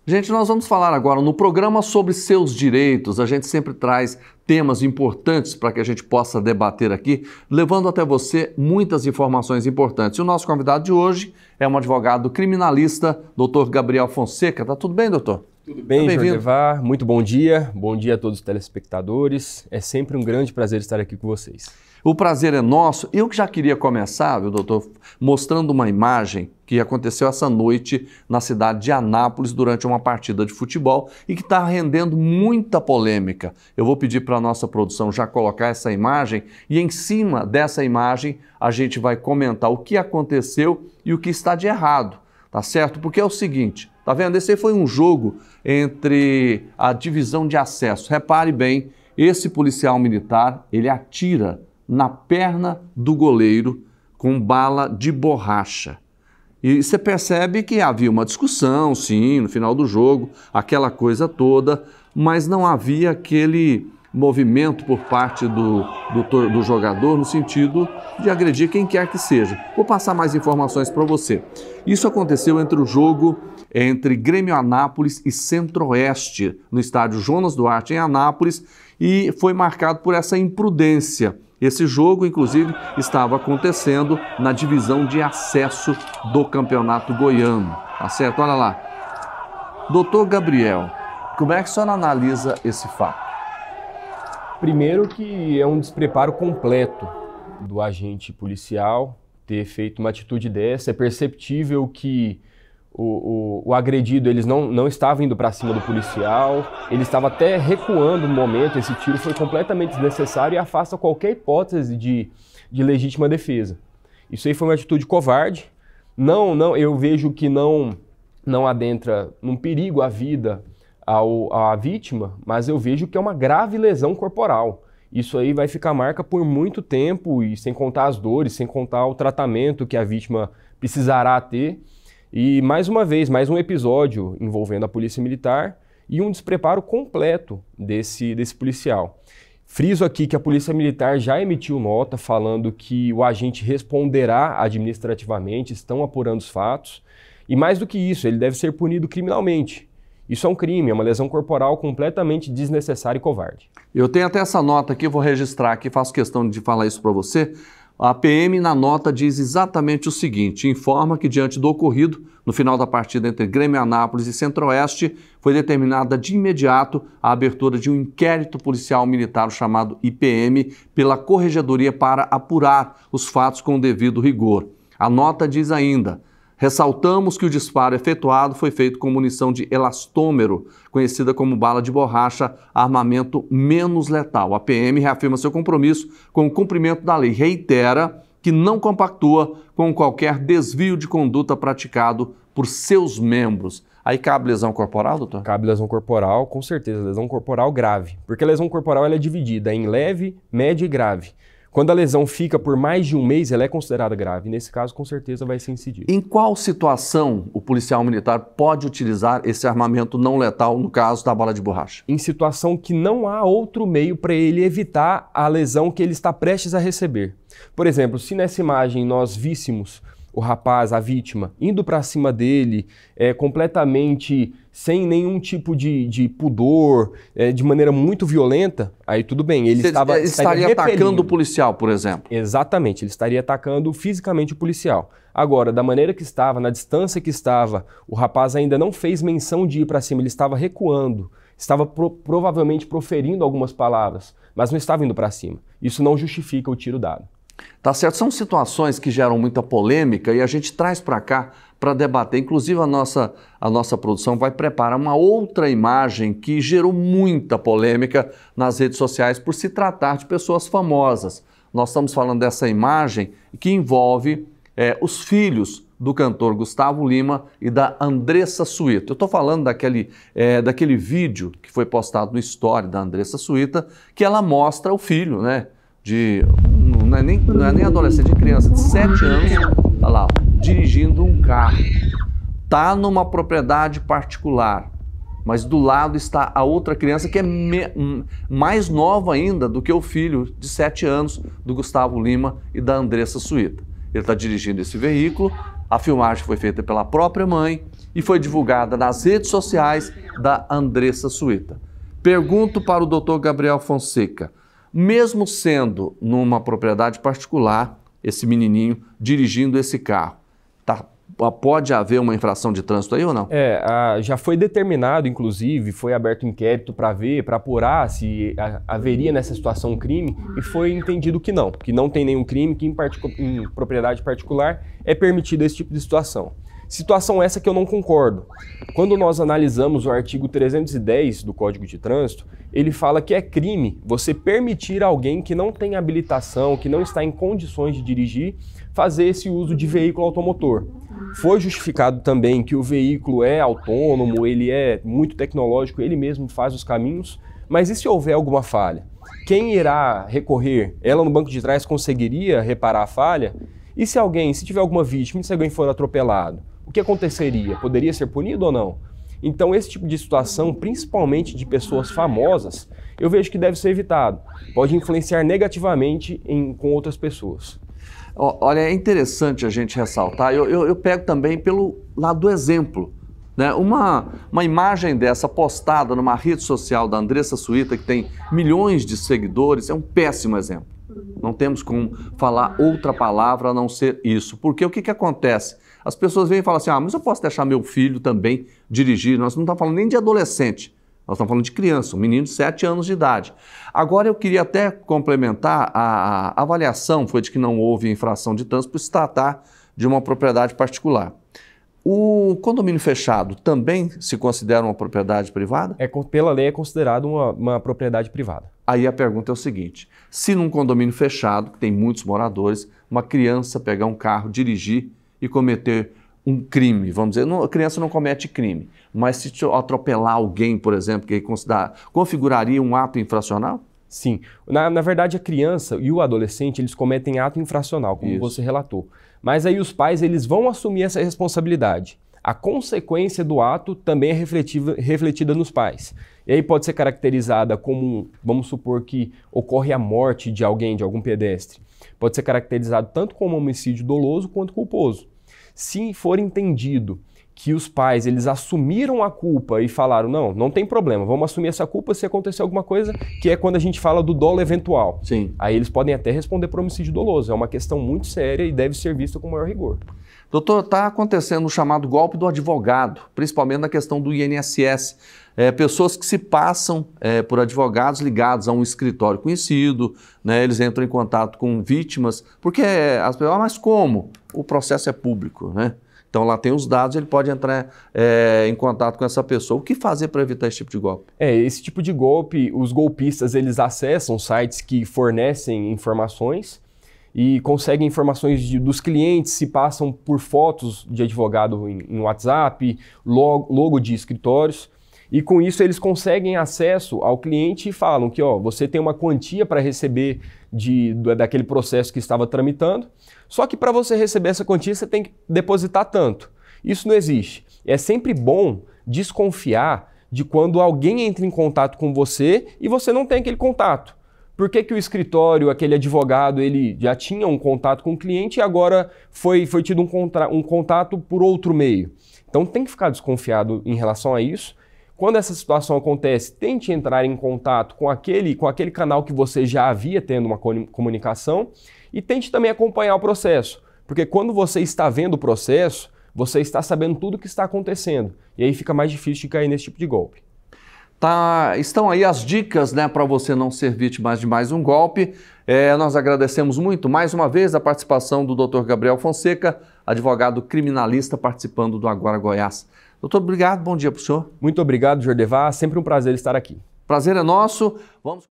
Gente, nós vamos falar agora no programa sobre seus direitos. A gente sempre traz temas importantes para que a gente possa debater aqui, levando até você muitas informações importantes. E o nosso convidado de hoje é um advogado criminalista, doutor Gabriel Fonseca. Tá tudo bem, doutor? Tudo bem, Jorge Levar. Muito bom dia. Bom dia a todos os telespectadores. É sempre um grande prazer estar aqui com vocês. O prazer é nosso. Eu que já queria começar, viu, doutor, mostrando uma imagem que aconteceu essa noite na cidade de Anápolis durante uma partida de futebol e que está rendendo muita polêmica. Eu vou pedir para a nossa produção já colocar essa imagem e em cima dessa imagem a gente vai comentar o que aconteceu e o que está de errado, tá certo? Porque é o seguinte, tá vendo? Esse aí foi um jogo entre a divisão de acesso. Repare bem, esse policial militar, ele atira na perna do goleiro com bala de borracha. E você percebe que havia uma discussão, sim, no final do jogo, aquela coisa toda, mas não havia aquele movimento por parte do jogador no sentido de agredir quem quer que seja. Vou passar mais informações para você. Isso aconteceu entre o jogo entre Grêmio Anápolis e Centro-Oeste, no estádio Jonas Duarte, em Anápolis, e foi marcado por essa imprudência. Esse jogo, inclusive, estava acontecendo na divisão de acesso do Campeonato Goiano. Tá certo? Olha lá. Doutor Gabriel, como é que o senhor analisa esse fato? Primeiro que é um despreparo completo do agente policial ter feito uma atitude dessa. É perceptível que o agredido eles não estava indo para cima do policial, ele estava até recuando no momento. Esse tiro foi completamente desnecessário e afasta qualquer hipótese de legítima defesa. Isso aí foi uma atitude covarde. Eu vejo que não adentra num perigo à vida à vítima, mas eu vejo que é uma grave lesão corporal. Isso aí vai ficar marca por muito tempo, e sem contar as dores, sem contar o tratamento que a vítima precisará ter. E mais uma vez, mais um episódio envolvendo a Polícia Militar e um despreparo completo desse policial. Friso aqui que a Polícia Militar já emitiu nota falando que o agente responderá administrativamente, estão apurando os fatos. E mais do que isso, ele deve ser punido criminalmente. Isso é um crime, é uma lesão corporal completamente desnecessária e covarde. Eu tenho até essa nota aqui, vou registrar aqui, faço questão de falar isso para você. A PM na nota diz exatamente o seguinte, informa que diante do ocorrido, no final da partida entre Grêmio Anápolis e Centro-Oeste, foi determinada de imediato a abertura de um inquérito policial militar chamado IPM pela Corregedoria para apurar os fatos com o devido rigor. A nota diz ainda, ressaltamos que o disparo efetuado foi feito com munição de elastômero, conhecida como bala de borracha, armamento menos letal. A PM reafirma seu compromisso com o cumprimento da lei. Reitera que não compactua com qualquer desvio de conduta praticado por seus membros. Aí cabe lesão corporal, doutor? Cabe lesão corporal, com certeza, lesão corporal grave. Porque a lesão corporal ela é dividida em leve, média e grave. Quando a lesão fica por mais de um mês, ela é considerada grave. Nesse caso, com certeza, vai ser incidido. Em qual situação o policial militar pode utilizar esse armamento não letal, no caso da bala de borracha? Em situação que não há outro meio para ele evitar a lesão que ele está prestes a receber. Por exemplo, se nessa imagem nós víssemos o rapaz, a vítima, indo para cima dele, completamente sem nenhum tipo de pudor, de maneira muito violenta, aí tudo bem. Ele estaria atacando o policial, por exemplo. Exatamente, ele estaria atacando fisicamente o policial. Agora, da maneira que estava, na distância que estava, o rapaz ainda não fez menção de ir para cima, ele estava recuando, estava provavelmente proferindo algumas palavras, mas não estava indo para cima. Isso não justifica o tiro dado. Tá certo, são situações que geram muita polêmica e a gente traz para cá para debater. Inclusive a nossa produção vai preparar uma outra imagem que gerou muita polêmica nas redes sociais por se tratar de pessoas famosas. Nós estamos falando dessa imagem que envolve os filhos do cantor Gustavo Lima e da Andressa Suíta. Eu estou falando daquele vídeo que foi postado no story da Andressa Suíta, que ela mostra o filho, né? Não é nem adolescente, é criança de 7 anos, olha lá, dirigindo um carro. Está numa propriedade particular, mas do lado está a outra criança que é mais nova ainda do que o filho de 7 anos do Gustavo Lima e da Andressa Suíta. Ele está dirigindo esse veículo, A filmagem foi feita pela própria mãe e foi divulgada nas redes sociais da Andressa Suíta. Pergunto para o Dr. Gabriel Fonseca, mesmo sendo numa propriedade particular, esse menininho dirigindo esse carro, pode haver uma infração de trânsito aí ou não? Já foi determinado, inclusive, foi aberto um inquérito para ver, para apurar se haveria nessa situação um crime, e foi entendido que não tem nenhum crime, que em propriedade particular é permitido esse tipo de situação. Situação essa que eu não concordo. Quando nós analisamos o artigo 310 do Código de Trânsito, ele fala que é crime você permitir alguém que não tem habilitação, que não está em condições de dirigir, fazer esse uso de veículo automotor. Foi justificado também que o veículo é autônomo, ele é muito tecnológico, ele mesmo faz os caminhos, mas e se houver alguma falha? Quem irá recorrer? Ela no banco de trás conseguiria reparar a falha? E se tiver alguma vítima, se alguém for atropelado, o que aconteceria? Poderia ser punido ou não? Então esse tipo de situação, principalmente de pessoas famosas, eu vejo que deve ser evitado. Pode influenciar negativamente com outras pessoas. Olha, é interessante a gente ressaltar, eu pego também pelo lado do exemplo, né? Uma imagem dessa postada numa rede social da Andressa Suíta, que tem milhões de seguidores, é um péssimo exemplo. Não temos como falar outra palavra a não ser isso. Porque o que acontece? As pessoas vêm e falam assim, mas eu posso deixar meu filho também dirigir. Nós não estamos falando nem de adolescente, nós estamos falando de criança, um menino de 7 anos de idade. Agora eu queria até complementar, a avaliação foi de que não houve infração de trânsito por se tratar de uma propriedade particular. O condomínio fechado também se considera uma propriedade privada? Pela lei é considerado uma propriedade privada. Aí a pergunta é o seguinte, se num condomínio fechado, que tem muitos moradores, uma criança pegar um carro, dirigir e cometer um crime, vamos dizer, a criança não comete crime, mas se atropelar alguém, por exemplo, que configuraria um ato infracional? Sim. Na verdade, a criança e o adolescente, eles cometem ato infracional, como você relatou. Mas aí os pais, eles vão assumir essa responsabilidade. A consequência do ato também é refletida nos pais. E aí pode ser caracterizada como, vamos supor que ocorre a morte de alguém, de algum pedestre. Pode ser caracterizado tanto como homicídio doloso quanto culposo. Se for entendido que os pais, eles assumiram a culpa e falaram, não tem problema, vamos assumir essa culpa se acontecer alguma coisa, que é quando a gente fala do dolo eventual. Sim. Aí eles podem até responder por homicídio doloso. É uma questão muito séria e deve ser vista com maior rigor. Doutor, está acontecendo o chamado golpe do advogado, principalmente na questão do INSS. Pessoas que se passam por advogados ligados a um escritório conhecido, né, eles entram em contato com vítimas, porque as pessoas, mas como? O processo é público, né? Então lá tem os dados, ele pode entrar em contato com essa pessoa. O que fazer para evitar esse tipo de golpe? Esse tipo de golpe, os golpistas, eles acessam sites que fornecem informações e conseguem informações dos clientes, se passam por fotos de advogado em WhatsApp, logo de escritórios, e com isso eles conseguem acesso ao cliente e falam que você tem uma quantia para receber daquele processo que estava tramitando, só que para você receber essa quantia você tem que depositar tanto. Isso não existe. É sempre bom desconfiar de quando alguém entra em contato com você e você não tem aquele contato. Por que o escritório, aquele advogado, ele já tinha um contato com o cliente e agora foi tido um contato por outro meio? Então tem que ficar desconfiado em relação a isso. Quando essa situação acontece, tente entrar em contato com aquele canal que você já havia tendo uma comunicação e tente também acompanhar o processo. Porque quando você está vendo o processo, você está sabendo tudo o que está acontecendo. E aí fica mais difícil de cair nesse tipo de golpe. Estão aí as dicas, né, para você não ser vítima de mais um golpe. Nós agradecemos muito, mais uma vez, a participação do Dr. Gabriel Fonseca, advogado criminalista, participando do Agora Goiás. Doutor, obrigado, bom dia para o senhor. Muito obrigado, Jordevá, sempre um prazer estar aqui. Prazer é nosso. Vamos...